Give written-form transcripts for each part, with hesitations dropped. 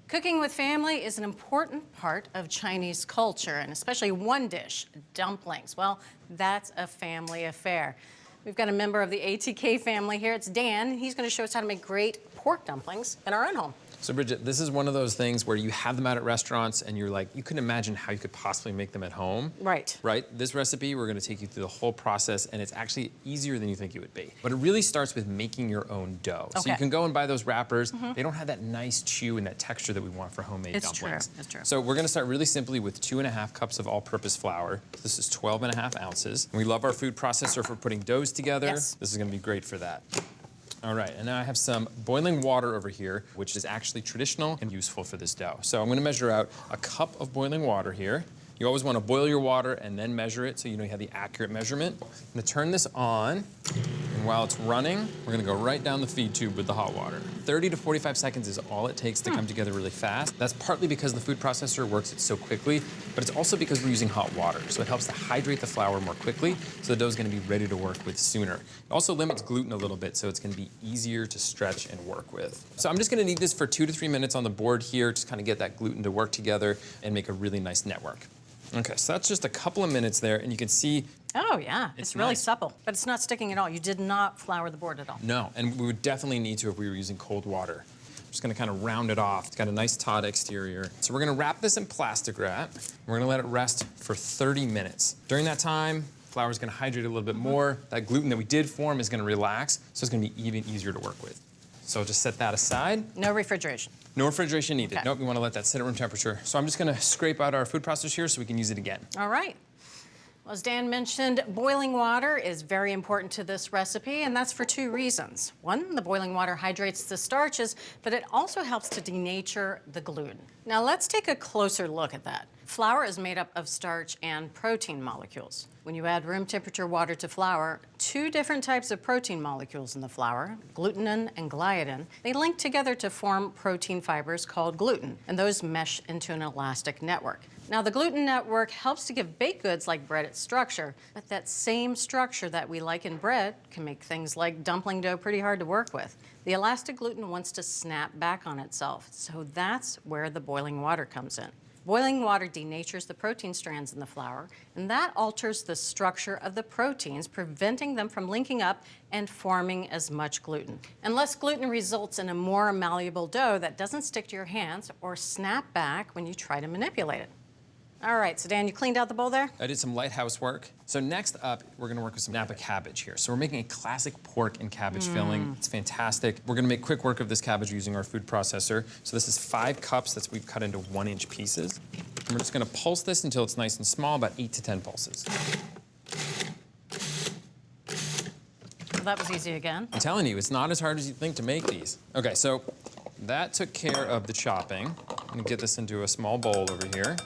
Cooking with family is an important part of Chinese culture, and especially one dish, dumplings. Well, that's a family affair. We've got a member of the ATK family here. It's Dan. He's going to show us how to make great pork dumplings in our own home. So Bridget, this is one of those things where you have them out at restaurants and you're like, you couldn't imagine how you could possibly make them at home. Right. Right? This recipe, we're gonna take you through the whole process, and it's actually easier than you think it would be. But it really starts with making your own dough. Okay. So you can go and buy those wrappers. They don't have that nice chew and that texture that we want for homemade dumplings. It's true. So we're gonna start really simply with 2.5 cups of all-purpose flour. This is 12.5 ounces. We love our food processor for putting doughs together. Yes. This is gonna be great for that. All right, and now I have some boiling water over here, which is actually traditional and useful for this dough. So I'm gonna measure out a cup of boiling water here. You always wanna boil your water and then measure it so you know you have the accurate measurement. I'm gonna turn this on, and while it's running, we're gonna go right down the feed tube with the hot water. 30 to 45 seconds is all it takes to come together really fast. That's partly because the food processor works it so quickly, but it's also because we're using hot water, so it helps to hydrate the flour more quickly, so the dough's gonna be ready to work with sooner. It also limits gluten a little bit, so it's gonna be easier to stretch and work with. So I'm just gonna knead this for 2 to 3 minutes on the board here, just kind of get that gluten to work together and make a really nice network. Okay, so that's just a couple of minutes there, and you can see. Oh, yeah. It's really nice. supple, but it's not sticking at all. You did not flour the board at all. No, and we would definitely need to if we were using cold water. I'm just gonna kind of round it off. It's got a nice taut exterior. So we're gonna wrap this in plastic wrap. We're gonna let it rest for 30 minutes. During that time, flour's gonna hydrate a little bit more. That gluten that we did form is gonna relax, so it's gonna be even easier to work with. So just set that aside. No refrigeration. No refrigeration needed. Okay. Nope, we wanna let that sit at room temperature. So I'm just gonna scrape out our food processor here so we can use it again. All right. Well, as Dan mentioned, boiling water is very important to this recipe, and that's for 2 reasons. One, the boiling water hydrates the starches, but it also helps to denature the gluten. Now let's take a closer look at that. Flour is made up of starch and protein molecules. When you add room temperature water to flour, 2 different types of protein molecules in the flour, glutenin and gliadin, they link together to form protein fibers called gluten, and those mesh into an elastic network. Now, the gluten network helps to give baked goods like bread its structure, but that same structure that we like in bread can make things like dumpling dough pretty hard to work with. The elastic gluten wants to snap back on itself, so that's where the boiling water comes in. Boiling water denatures the protein strands in the flour, and that alters the structure of the proteins, preventing them from linking up and forming as much gluten. And less gluten results in a more malleable dough that doesn't stick to your hands or snap back when you try to manipulate it. All right, so Dan, you cleaned out the bowl there? I did some light housework. So next up, we're gonna work with some Napa cabbage here. So we're making a classic pork and cabbage filling. It's fantastic. We're gonna make quick work of this cabbage using our food processor. So this is 5 cups that we've cut into 1-inch pieces. And we're just gonna pulse this until it's nice and small, about 8 to 10 pulses. Well, that was easy again. I'm telling you, it's not as hard as you think to make these. Okay, so that took care of the chopping. I'm gonna get this into a small bowl over here.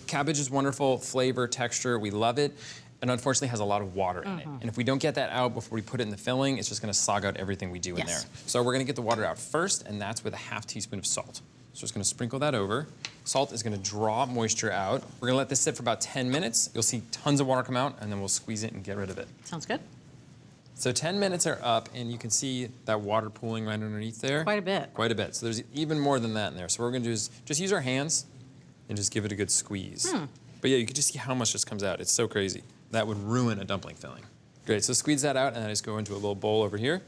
Cabbage is wonderful, flavor, texture, we love it, and unfortunately has a lot of water in it. And if we don't get that out before we put it in the filling, it's just gonna sog out everything we do in there. So we're gonna get the water out first, and that's with a ½ teaspoon of salt. So just gonna sprinkle that over. Salt is gonna draw moisture out. We're gonna let this sit for about 10 minutes. You'll see tons of water come out, and then we'll squeeze it and get rid of it. Sounds good. So 10 minutes are up, and you can see that water pooling right underneath there. Quite a bit. Quite a bit. So there's even more than that in there. So what we're gonna do is just use our hands and just give it a good squeeze. But yeah, you can just see how much just comes out. It's so crazy. That would ruin a dumpling filling. Great, so squeeze that out, and then I just go into a little bowl over here.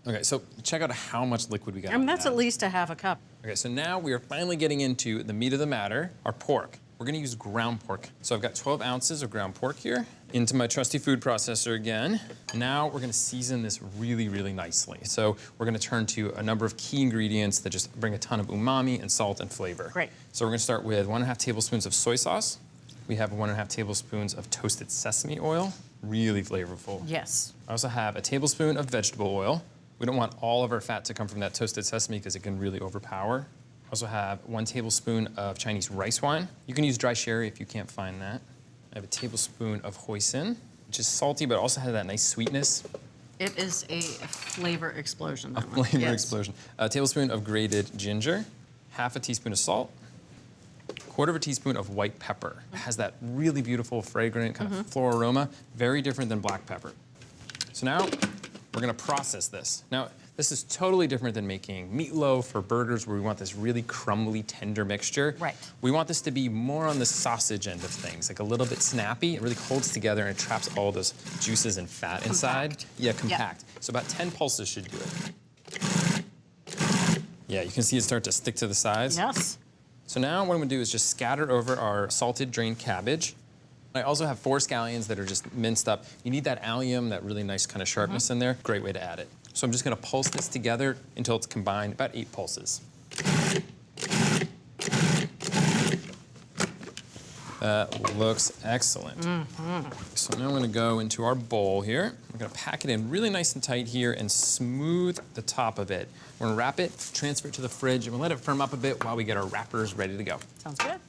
Okay, so check out how much liquid we got. I mean, that's at least a ½ cup. Okay, so now we are finally getting into the meat of the matter, our pork. We're gonna use ground pork. So I've got 12 ounces of ground pork here. Into my trusty food processor again. Now we're gonna season this really, really nicely. So we're gonna turn to a number of key ingredients that just bring a ton of umami and salt and flavor. Great. So we're gonna start with 1½ tablespoons of soy sauce. We have 1½ tablespoons of toasted sesame oil, really flavorful. Yes. I also have a tablespoon of vegetable oil. We don't want all of our fat to come from that toasted sesame because it can really overpower. I also have 1 tablespoon of Chinese rice wine. You can use dry sherry if you can't find that. I have a tablespoon of hoisin, which is salty but also has that nice sweetness. It is a flavor explosion. A flavor explosion. A tablespoon of grated ginger, ½ teaspoon of salt, 1/4 teaspoon of white pepper. It has that really beautiful, fragrant kind of floral aroma, very different than black pepper. So now we're gonna process this. Now, This is totally different than making meatloaf or burgers where we want this really crumbly, tender mixture. Right. We want this to be more on the sausage end of things, like a little bit snappy. It really holds together and it traps all those juices and fat inside. Yeah, compact. So about 10 pulses should do it. Yeah, you can see it start to stick to the sides. Yes. So now what I'm gonna do is just scatter over our salted drained cabbage. I also have 4 scallions that are just minced up. You need that allium, that really nice kind of sharpness in there. Great way to add it. So I'm just gonna pulse this together until it's combined, about 8 pulses. That looks excellent. So now I'm gonna go into our bowl here. We're gonna pack it in really nice and tight here and smooth the top of it. We're gonna wrap it, transfer it to the fridge, and we'll let it firm up a bit while we get our wrappers ready to go. Sounds good.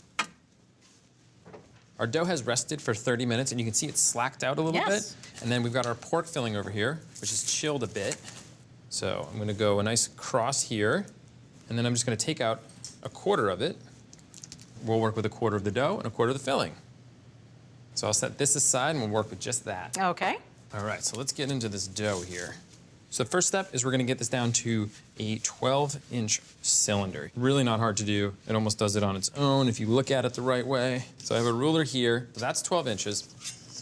Our dough has rested for 30 minutes, and you can see it's slacked out a little Yes. bit. And then we've got our pork filling over here, which is chilled a bit. So I'm gonna go a nice cross here, and then I'm just gonna take out a quarter of it. We'll work with a quarter of the dough and a quarter of the filling. So I'll set this aside, and we'll work with just that. Okay. All right, so let's get into this dough here. So the first step is we're gonna get this down to a 12-inch cylinder. Really not hard to do. It almost does it on its own if you look at it the right way. So I have a ruler here, so that's 12 inches.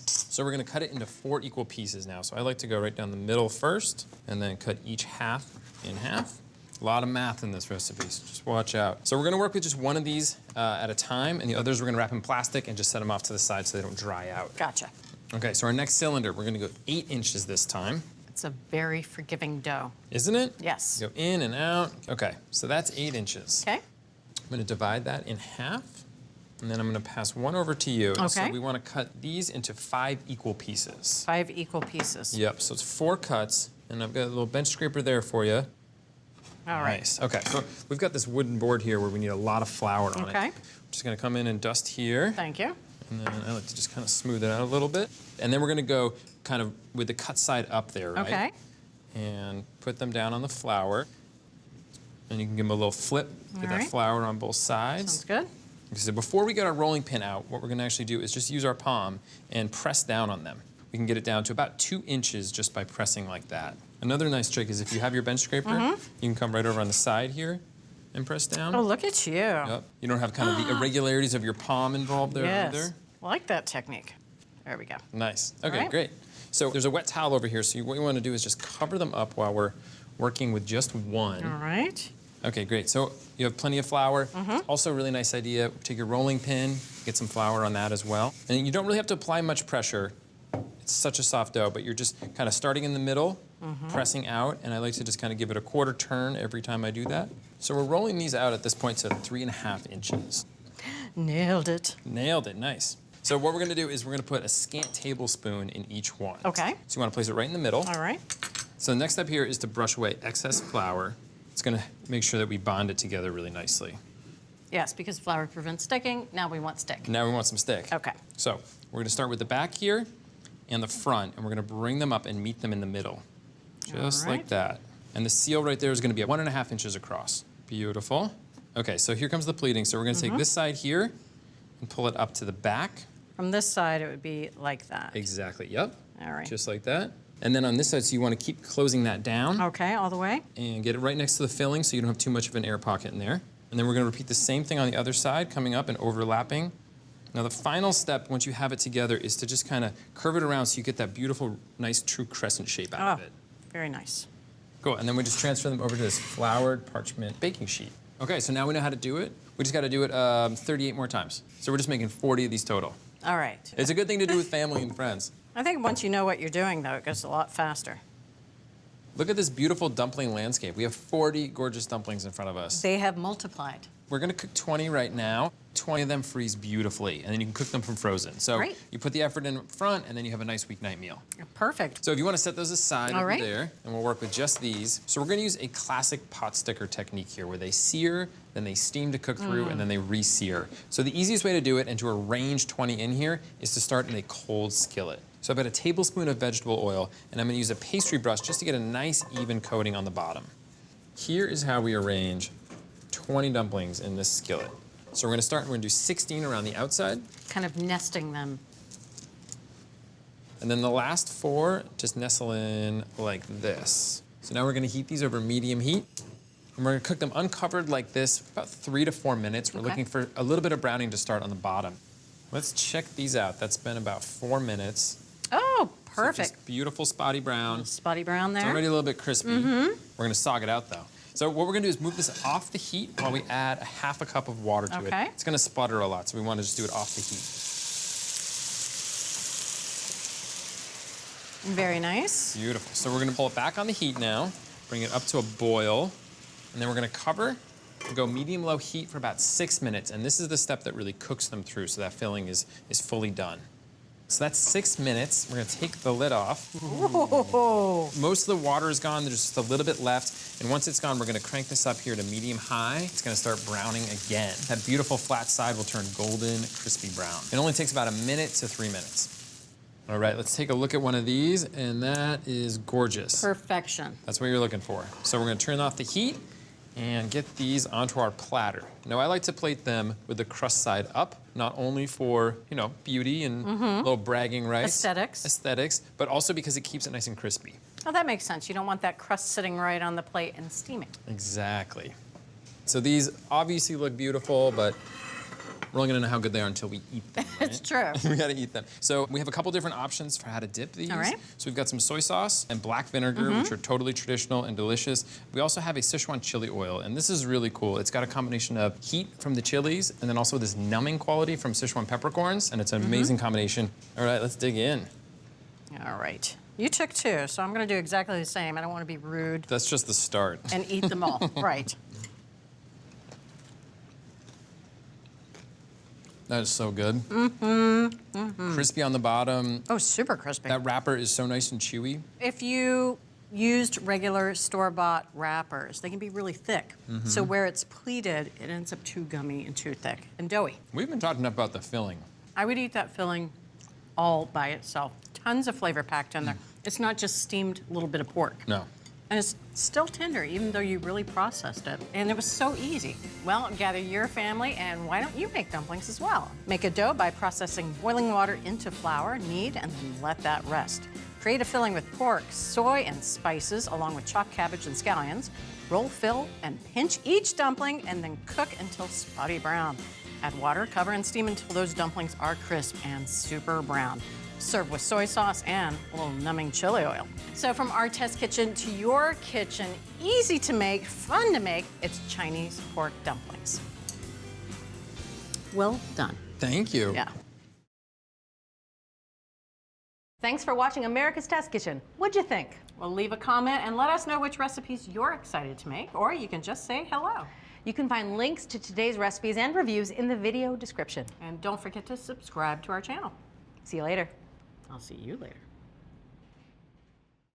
So we're gonna cut it into 4 equal pieces now. So I like to go right down the middle first, and then cut each half in half. A lot of math in this recipe, so just watch out. So we're gonna work with just one of these at a time, and the others we're gonna wrap in plastic and just set them off to the side so they don't dry out. Gotcha. Okay, so our next cylinder, we're gonna go 8 inches this time. It's a very forgiving dough. Isn't it? Yes. Go in and out. Okay, so that's 8 inches. Okay. I'm gonna divide that in half, and then I'm gonna pass one over to you. So Okay. we wanna cut these into 5 equal pieces. 5 equal pieces. Yep, so it's 4 cuts, and I've got a little bench scraper there for you. All right. Nice, okay. So we've got this wooden board here where we need a lot of flour on it. Okay. I'm just gonna come in and dust here, Thank you. and then I like to just kind of smooth it out a little bit. And then we're gonna go kind of with the cut side up there, right? Okay. And put them down on the flour. And you can give them a little flip, get that right. flour on both sides. Sounds good. So before we get our rolling pin out, what we're gonna actually do is just use our palm and press down on them. We can get it down to about 2 inches just by pressing like that. Another nice trick is if you have your bench scraper, you can come right over on the side here and press down. Oh, look at you. Yep. You don't have kind of the irregularities of your palm involved there Yes. either. I like that technique. There we go. Nice. Okay, right. great. So there's a wet towel over here, so what you want to do is just cover them up while we're working with just one. All right. Okay, great. So you have plenty of flour. Also a really nice idea, take your rolling pin, get some flour on that as well. And you don't really have to apply much pressure. It's such a soft dough, but you're just kind of starting in the middle, pressing out, and I like to just kind of give it a quarter turn every time I do that. So we're rolling these out at this point to 3.5 inches. Nailed it. Nailed it, nice. So what we're gonna do is we're gonna put a scant tablespoon in each one. Okay. So you wanna place it right in the middle. All right. So the next step here is to brush away excess flour. It's gonna make sure that we bond it together really nicely. Yes, because flour prevents sticking. Now we want stick. Now we want some stick. Okay. So we're gonna start with the back here and the front, and we're gonna bring them up and meet them in the middle. Just All right. like that. And the seal right there is gonna be 1.5 inches across. Beautiful. Okay, so here comes the pleating. So we're gonna take this side here and pull it up to the back. From this side, it would be like that. Exactly, yep. All right. Just like that. And then on this side, so you wanna keep closing that down. Okay, all the way. And get it right next to the filling so you don't have too much of an air pocket in there. And then we're gonna repeat the same thing on the other side, coming up and overlapping. Now the final step, once you have it together, is to just kind of curve it around so you get that beautiful, nice, true crescent shape out of Oh, it. very nice. Cool, and then we just transfer them over to this floured parchment baking sheet. Okay, so now we know how to do it. We just gotta do it 38 more times. So we're just making 40 of these total. All right. It's a good thing to do with family and friends. I think once you know what you're doing, though, it goes a lot faster. Look at this beautiful dumpling landscape. We have 40 gorgeous dumplings in front of us. They have multiplied. We're gonna cook 20 right now. 20 of them freeze beautifully, and then you can cook them from frozen. So Great. you put the effort in up front, and then you have a nice weeknight meal. Perfect. So if you wanna set those aside All over right. there, and we'll work with just these. So we're gonna use a classic pot sticker technique here, where they sear, then they steam to cook through, and then they re-sear. So the easiest way to do it, and to arrange 20 in here, is to start in a cold skillet. So I've got a tablespoon of vegetable oil, and I'm gonna use a pastry brush just to get a nice even coating on the bottom. Here is how we arrange 20 dumplings in this skillet. So we're gonna start, and we're gonna do 16 around the outside, Kind of nesting them. and then the last 4 just nestle in like this. So now we're gonna heat these over medium heat. And we're gonna cook them uncovered like this for about 3 to 4 minutes. We're Okay. looking for a little bit of browning to start on the bottom. Let's check these out. That's been about 4 minutes. Oh, So perfect. just beautiful spotty brown. Spotty brown It's there. already a little bit crispy. We're gonna sog it out though. So what we're gonna do is move this off the heat while we add a half a cup of water to Okay. it. It's gonna sputter a lot, so we wanna just do it off the heat. Very nice. Beautiful. So we're gonna pull it back on the heat now, bring it up to a boil, and then we're gonna cover and go medium-low heat for about 6 minutes. And this is the step that really cooks them through, so that filling is fully done. So that's 6 minutes. We're gonna take the lid off. Oh, Most of the water is gone, there's just a little bit left. And once it's gone, we're gonna crank this up here to medium-high. It's gonna start browning again. That beautiful flat side will turn golden, crispy brown. It only takes about 1 minute to 3 minutes. All right, let's take a look at one of these, and that is gorgeous. perfection. That's what you're looking for. So we're gonna turn off the heat and get these onto our platter. Now I like to plate them with the crust side up, not only for, you know, beauty and a little bragging rights. Aesthetics, but also because it keeps it nice and crispy. Oh, that makes sense. You don't want that crust sitting right on the plate and steaming. Exactly. So these obviously look beautiful, but we're only gonna know how good they are until we eat them, right? It's true. We gotta eat them. So we have a couple different options for how to dip these. All right. So we've got some soy sauce and black vinegar, which are totally traditional and delicious. We also have a Sichuan chili oil, and this is really cool. It's got a combination of heat from the chilies and then also this numbing quality from Sichuan peppercorns, and it's an amazing combination. All right, let's dig in. All right. You took 2, so I'm going to do exactly the same. I don't want to be rude That's just the start. and eat them all. Right. That is so good. Crispy on the bottom. Oh, super crispy. That wrapper is so nice and chewy. If you used regular store-bought wrappers, they can be really thick. So where it's pleated, it ends up too gummy and too thick and doughy. We've been talking about the filling. I would eat that filling all by itself. Tons of flavor packed in there. It's not just steamed little bit of pork. No. And it's still tender, even though you really processed it. And it was so easy. Well, gather your family, and why don't you make dumplings as well? Make a dough by processing boiling water into flour, knead, and then let that rest. Create a filling with pork, soy, and spices, along with chopped cabbage and scallions. Roll, fill, and pinch each dumpling, and then cook until spotty brown. Add water, cover, and steam until those dumplings are crisp and super brown. Serve with soy sauce and a little numbing chili oil. So from our test kitchen to your kitchen, easy to make, fun to make, it's Chinese pork dumplings. Well done. Thank you. Yeah. Thanks for watching America's Test Kitchen. What'd you think? Well, leave a comment and let us know which recipes you're excited to make, or you can just say hello. You can find links to today's recipes and reviews in the video description. And don't forget to subscribe to our channel. See you later. I'll see you later.